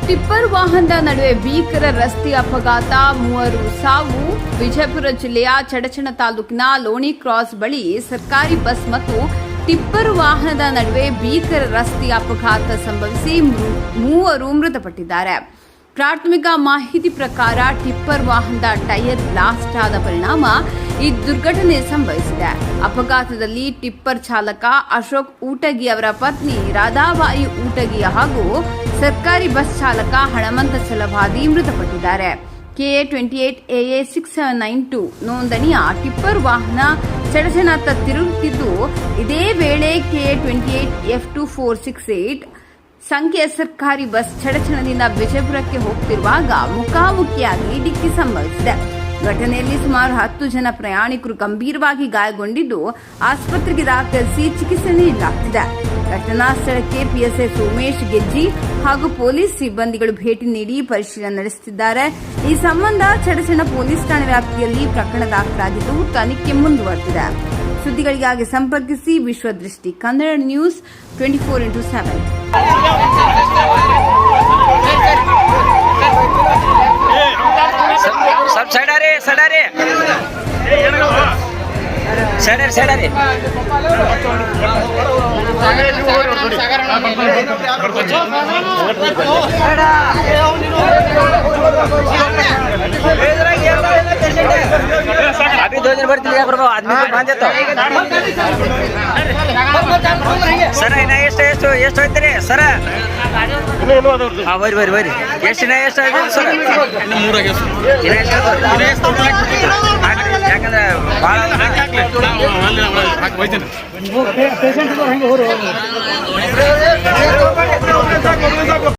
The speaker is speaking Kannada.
ಟಿಪ್ಪರ್ ವಾಹನದ ನಡುವೆ ಭೀಕರ ರಸ್ತೆ ಅಪಘಾತ, 3 ಸಾವು. ವಿಜಯಪುರ ಜಿಲ್ಲೆಯ ಚಡಚಣ ತಾಲೂಕಿನ ಲೋಣಿ ಕ್ರಾಸ್ ಬಳಿ ಸರ್ಕಾರಿ ಬಸ್ ಮತ್ತು ಟಿಪ್ಪರ್ ವಾಹನದ ನಡುವೆ ಭೀಕರ ರಸ್ತೆ ಅಪಘಾತ ಸಂಭವಿಸಿ 3 ಮೃತಪಟ್ಟಿದ್ದಾರೆ. ಪ್ರಾಥಮಿಕ ಮಾಹಿತಿ ಪ್ರಕಾರ ಟಿಪ್ಪರ್ ವಾಹನದ ಟೈರ್ ಬ್ಲಾಸ್ಟ್ ಆದ ಪರಿಣಾಮ ಈ ದುರ್ಘಟನೆ ಸಂಭವಿಸಿದೆ. ಅಪಘಾತದಲ್ಲಿ ಟಿಪ್ಪರ್ ಚಾಲಕ ಅಶೋಕ್ ಊಟಗಿ ಅವರ ಪತ್ನಿ ರಾಧಾಬಾಯಿ ಊಟಗಿ ಹಾಗೂ ಸರ್ಕಾರಿ ಬಸ್ ಚಾಲಕ ಹಣಮಂತ ಚಲವಾದಿ ಮೃತಪಟ್ಟಿದ್ದಾರೆ. KA 28 AA 6792 ನೋಂದಣಿಯ ಟಿಪ್ಪರ್ ವಾಹನ ಚಡಚಣತ್ತ ತಿರುಗುತ್ತಿದ್ದು, ಇದೇ ವೇಳೆ KA 28 F2468 ಸಂಖ್ಯೆಯ ಸರ್ಕಾರಿ ಬಸ್ ಚಡಚಣದಿಂದ ವಿಜಯಪುರಕ್ಕೆ ಹೋಗುತ್ತಿರುವಾಗ ಮುಖಾಮುಖಿಯಾಗಿ ಡಿಕ್ಕಿ ಸಂಭವಿಸಿದೆ. ಘಟನೆಯಲ್ಲಿ ಸುಮಾರು 10 ಜನ ಪ್ರಯಾಣಿಕರು ಗಂಭೀರವಾಗಿ ಗಾಯಗೊಂಡಿದ್ದು ಆಸ್ಪತ್ರೆಗೆ ದಾಖಲಿಸಿ ಚಿಕಿತ್ಸೆ ನೀಡಲಾಗುತ್ತಿದೆ. ಘಟನಾ ಸ್ಥಳಕ್ಕೆ PSI ಸೋಮೇಶ್ ಗೆಜ್ಜಿ ಹಾಗೂ ಪೊಲೀಸ್ ಸಿಬ್ಬಂದಿಗಳು ಭೇಟಿ ನೀಡಿ ಪರಿಶೀಲನೆ ನಡೆಸುತ್ತಿದ್ದಾರೆ. ಈ ಸಂಬಂಧ ಚಡಚಣ ಪೊಲೀಸ್ ಠಾಣೆ ವ್ಯಾಪ್ತಿಯಲ್ಲಿ ಪ್ರಕರಣ ದಾಖಲಾಗಿದ್ದು ತನಿಖೆ ಮುಂದುವರೆದಿದೆ. ಸುದ್ದಿಗಳಿಗಾಗಿ ಸಂಪರ್ಕಿಸಿ ವಿಶ್ವದೃಷ್ಟಿ ಕನ್ನಡ ನ್ಯೂಸ್ 24x7. सब साइड आ रहे साइड आ रहे अभी 2 दिन ಬರ್ತಿಲ್ಲ ಯಾಕೋ ಆದ್ಮಿ ಬಂದಿತ್ತು ಸರ್ ಇನ್ನ ಎಷ್ಟು ಹೋಯ್ತೀರಿ ಸರ್? ಬರ್ರಿ ಎಷ್ಟು ಆಯ್ತು ಸರ್? ಯಾಕಂದ್ರೆ ಭಾಳ